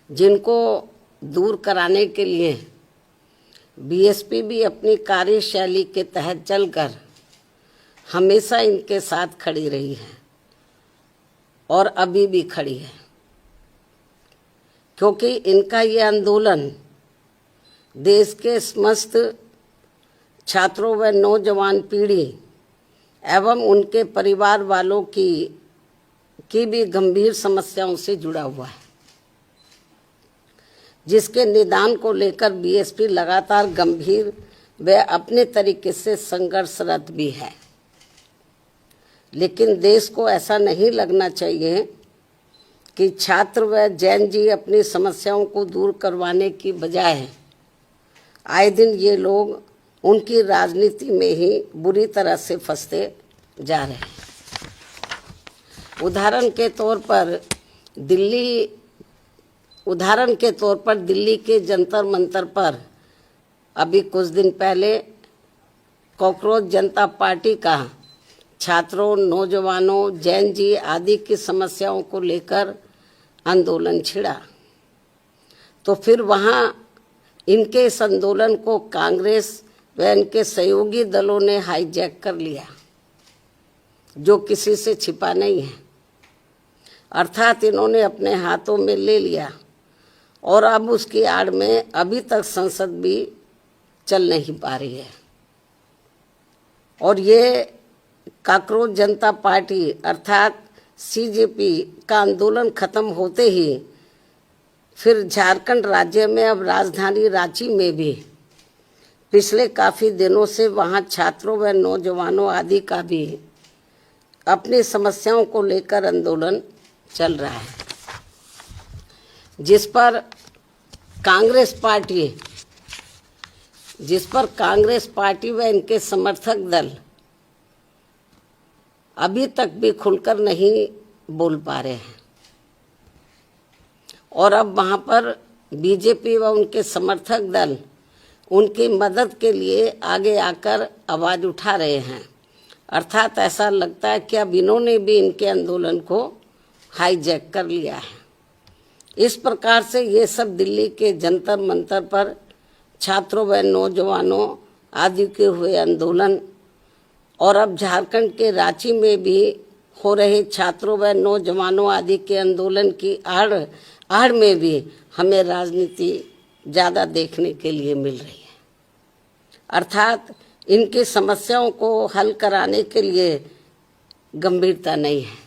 जिनको दूर कराने के लिए बीएसपी भी अपनी कार्यशैली के तहत चलकर हमेशा इनके साथ खड़ी रही है और अभी भी खड़ी है, क्योंकि इनका ये आंदोलन देश के समस्त छात्रों व नौजवान पीढ़ी एवं उनके परिवार वालों की भी गंभीर समस्याओं से जुड़ा हुआ है, जिसके निदान को लेकर बीएसपी लगातार गंभीर व अपने तरीके से संघर्षरत भी है। लेकिन देश को ऐसा नहीं लगना चाहिए कि छात्र व जैन जी अपनी समस्याओं को दूर करवाने की बजाय आए दिन ये लोग उनकी राजनीति में ही बुरी तरह से फंसते जा रहे हैं। उदाहरण के तौर पर दिल्ली के जंतर मंतर पर अभी कुछ दिन पहले कॉकरोच जनता पार्टी का छात्रों, नौजवानों, जैन जी आदि की समस्याओं को लेकर आंदोलन छिड़ा, तो फिर वहाँ इनके इस आंदोलन को कांग्रेस व इनके सहयोगी दलों ने हाईजैक कर लिया, जो किसी से छिपा नहीं है। अर्थात इन्होंने अपने हाथों में ले लिया और अब उसकी आड़ में अभी तक संसद भी चल नहीं पा रही है। और ये कॉकरोच जनता पार्टी अर्थात सीजेपी का आंदोलन खत्म होते ही फिर झारखंड राज्य में अब राजधानी रांची में भी पिछले काफ़ी दिनों से वहाँ छात्रों व नौजवानों आदि का भी अपनी समस्याओं को लेकर आंदोलन चल रहा है, जिस पर कांग्रेस पार्टी व इनके समर्थक दल अभी तक भी खुलकर नहीं बोल पा रहे हैं। और अब वहाँ पर बीजेपी व उनके समर्थक दल उनकी मदद के लिए आगे आकर आवाज़ उठा रहे हैं। अर्थात ऐसा लगता है कि अब इन्होंने भी इनके आंदोलन को हाईजैक कर लिया है। इस प्रकार से ये सब दिल्ली के जंतर मंतर पर छात्रों व नौजवानों आदि के हुए आंदोलन और अब झारखंड के रांची में भी हो रहे छात्रों व नौजवानों आदि के आंदोलन की आड़ में भी हमें राजनीति ज़्यादा देखने के लिए मिल रही है। अर्थात इनकी समस्याओं को हल कराने के लिए गंभीरता नहीं है,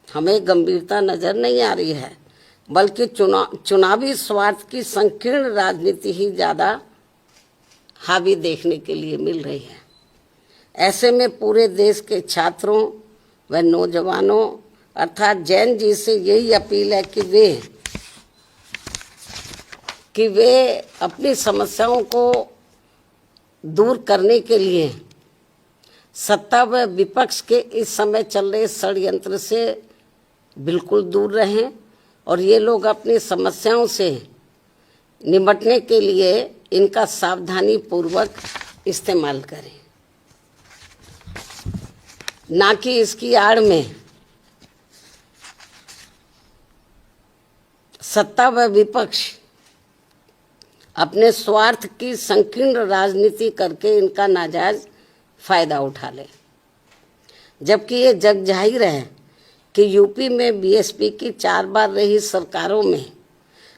हमें गंभीरता नज़र नहीं आ रही है, बल्कि चुनावी स्वार्थ की संकीर्ण राजनीति ही ज़्यादा हावी देखने के लिए मिल रही है। ऐसे में पूरे देश के छात्रों व नौजवानों अर्थात जैन जी से यही अपील है कि वे अपनी समस्याओं को दूर करने के लिए सत्ता व विपक्ष के इस समय चल रहे षड्यंत्र से बिल्कुल दूर रहें और ये लोग अपनी समस्याओं से निपटने के लिए इनका सावधानी पूर्वक इस्तेमाल करें, ना कि इसकी आड़ में सत्ता व विपक्ष अपने स्वार्थ की संकीर्ण राजनीति करके इनका नाजायज फायदा उठा ले। जबकि ये जग जाहिर है कि यूपी में बीएसपी की 4 बार रही सरकारों में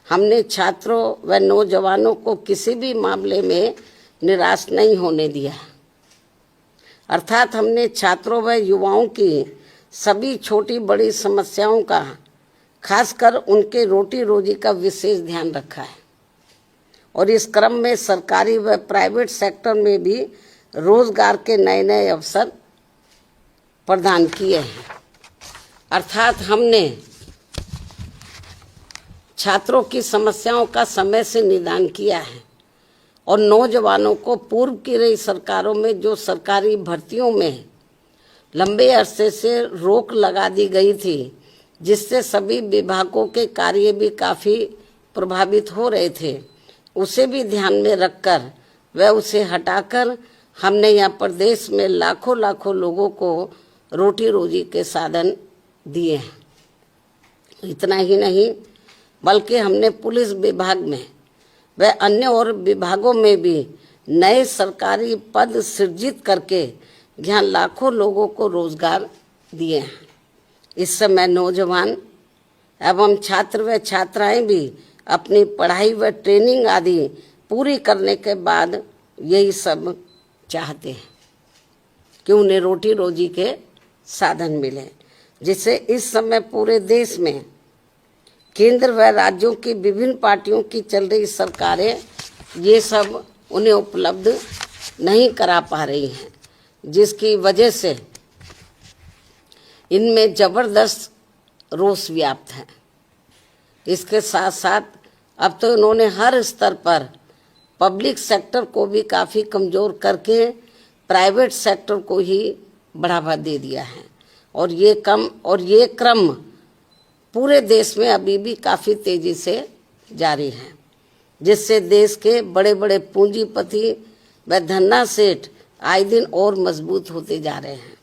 हमने छात्रों व नौजवानों को किसी भी मामले में निराश नहीं होने दिया। अर्थात हमने छात्रों व युवाओं की सभी छोटी बड़ी समस्याओं का, खासकर उनके रोटी रोजी का विशेष ध्यान रखा है और इस क्रम में सरकारी व प्राइवेट सेक्टर में भी रोजगार के नए नए अवसर प्रदान किए हैं। अर्थात हमने छात्रों की समस्याओं का समय से निदान किया है और नौजवानों को पूर्व की रही सरकारों में जो सरकारी भर्तियों में लंबे अरसे से रोक लगा दी गई थी, जिससे सभी विभागों के कार्य भी काफ़ी प्रभावित हो रहे थे, उसे भी ध्यान में रखकर व उसे हटाकर हमने यहाँ प्रदेश में लाखों लाखों लोगों को रोटी रोजी के साधन दिए हैं। इतना ही नहीं, बल्कि हमने पुलिस विभाग में व अन्य और विभागों में भी नए सरकारी पद सृजित करके यहाँ लाखों लोगों को रोजगार दिए हैं। इस समय नौजवान एवं छात्र व छात्राएं भी अपनी पढ़ाई व ट्रेनिंग आदि पूरी करने के बाद यही सब चाहते हैं कि उन्हें रोटी रोजी के साधन मिले, जिससे इस समय पूरे देश में केंद्र व राज्यों की विभिन्न पार्टियों की चल रही सरकारें ये सब उन्हें उपलब्ध नहीं करा पा रही हैं, जिसकी वजह से इनमें जबरदस्त रोष व्याप्त है। इसके साथ साथ अब तो इन्होंने हर स्तर पर पब्लिक सेक्टर को भी काफ़ी कमज़ोर करके प्राइवेट सेक्टर को ही बढ़ावा दे दिया है और ये क्रम पूरे देश में अभी भी काफ़ी तेज़ी से जारी है, जिससे देश के बड़े बड़े पूंजीपति व धन्ना सेठ आए दिन और मजबूत होते जा रहे हैं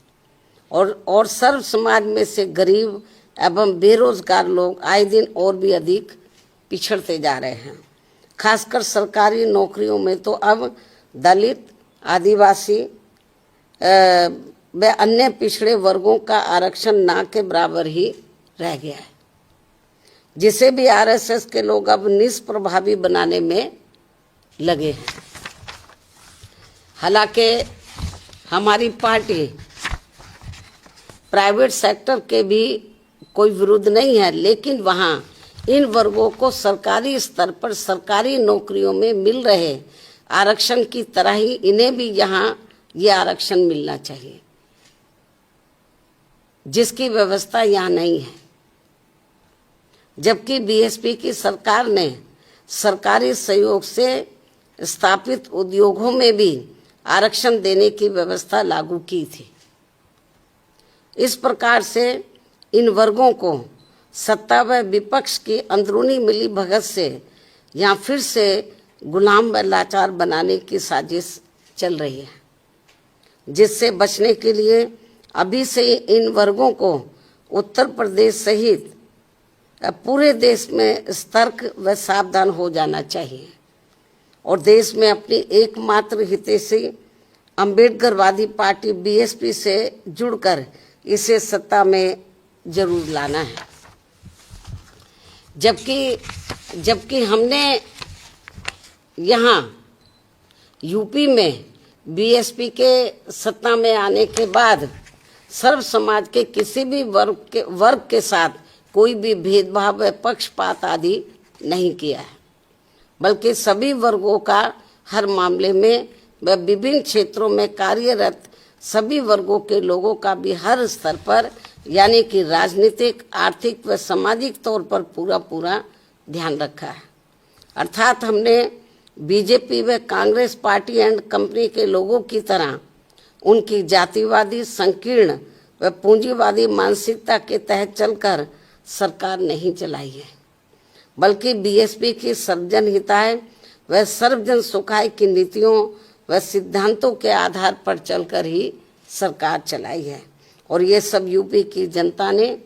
और सर्व समाज में से गरीब एवं बेरोजगार लोग आए दिन और भी अधिक पिछड़ते जा रहे हैं। खासकर सरकारी नौकरियों में तो अब दलित, आदिवासी व अन्य पिछड़े वर्गों का आरक्षण ना के बराबर ही रह गया है, जिसे भी आरएसएस के लोग अब निष्प्रभावी बनाने में लगे हैं। हालांकि हमारी पार्टी प्राइवेट सेक्टर के भी कोई विरोध नहीं है, लेकिन वहाँ इन वर्गों को सरकारी स्तर पर सरकारी नौकरियों में मिल रहे आरक्षण की तरह ही इन्हें भी यहाँ ये आरक्षण मिलना चाहिए, जिसकी व्यवस्था यहाँ नहीं है। जबकि बीएसपी की सरकार ने सरकारी सहयोग से स्थापित उद्योगों में भी आरक्षण देने की व्यवस्था लागू की थी। इस प्रकार से इन वर्गों को सत्ता व विपक्ष की अंदरूनी मिलीभगत से यहाँ फिर से गुलाम व लाचार बनाने की साजिश चल रही है, जिससे बचने के लिए अभी से इन वर्गों को उत्तर प्रदेश सहित पूरे देश में सतर्क व सावधान हो जाना चाहिए और देश में अपनी एकमात्र हितैषी अम्बेडकरवादी पार्टी बीएसपी से जुड़कर इसे सत्ता में जरूर लाना है। जबकि हमने यहाँ यूपी में बीएसपी के सत्ता में आने के बाद सर्व समाज के किसी भी वर्ग के साथ कोई भी भेदभाव व पक्षपात आदि नहीं किया है, बल्कि सभी वर्गों का हर मामले में व विभिन्न क्षेत्रों में कार्यरत सभी वर्गों के लोगों का भी हर स्तर पर यानी कि राजनीतिक, आर्थिक व सामाजिक तौर पर पूरा ध्यान रखा है। अर्थात हमने बीजेपी व कांग्रेस पार्टी एंड कंपनी के लोगों की तरह उनकी जातिवादी, संकीर्ण व पूंजीवादी मानसिकता के तहत चलकर सरकार नहीं चलाई है, बल्कि बीएसपी की सर्वजन हिताय व सर्वजन सुखाय की नीतियों व सिद्धांतों के आधार पर चलकर ही सरकार चलाई है। और ये सब यूपी की जनता ने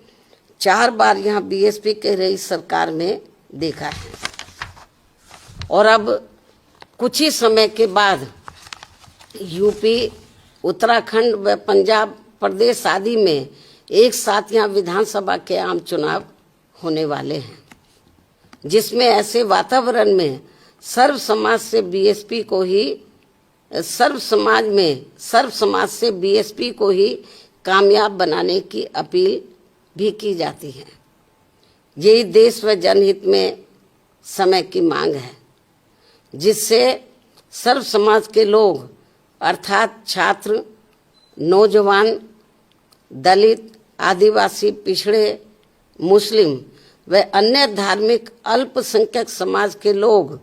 4 बार यहाँ बीएसपी के रही सरकार में देखा है। और अब कुछ ही समय के बाद यूपी, उत्तराखंड व पंजाब प्रदेश आदि में एक साथ यहाँ विधानसभा के आम चुनाव होने वाले हैं, जिसमें ऐसे वातावरण में सर्व समाज से बीएसपी को ही कामयाब बनाने की अपील भी की जाती है। यही देश व जनहित में समय की मांग है, जिससे सर्व समाज के लोग अर्थात छात्र, नौजवान, दलित, आदिवासी, पिछड़े, मुस्लिम व अन्य धार्मिक अल्पसंख्यक समाज के लोग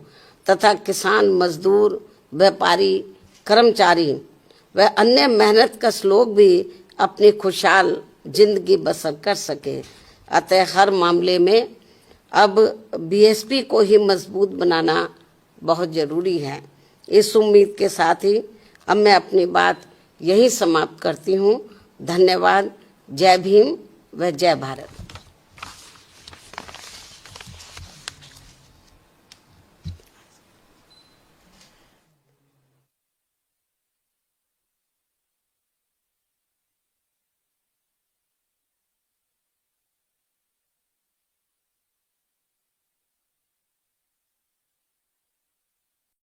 तथा किसान, मजदूर, व्यापारी, कर्मचारी व अन्य मेहनतकश लोग भी अपनी खुशहाल जिंदगी बसर कर सके। अतः हर मामले में अब बीएसपी को ही मजबूत बनाना बहुत जरूरी है। इस उम्मीद के साथ ही अब मैं अपनी बात यहीं समाप्त करती हूँ। धन्यवाद। जय भीम व जय भारत।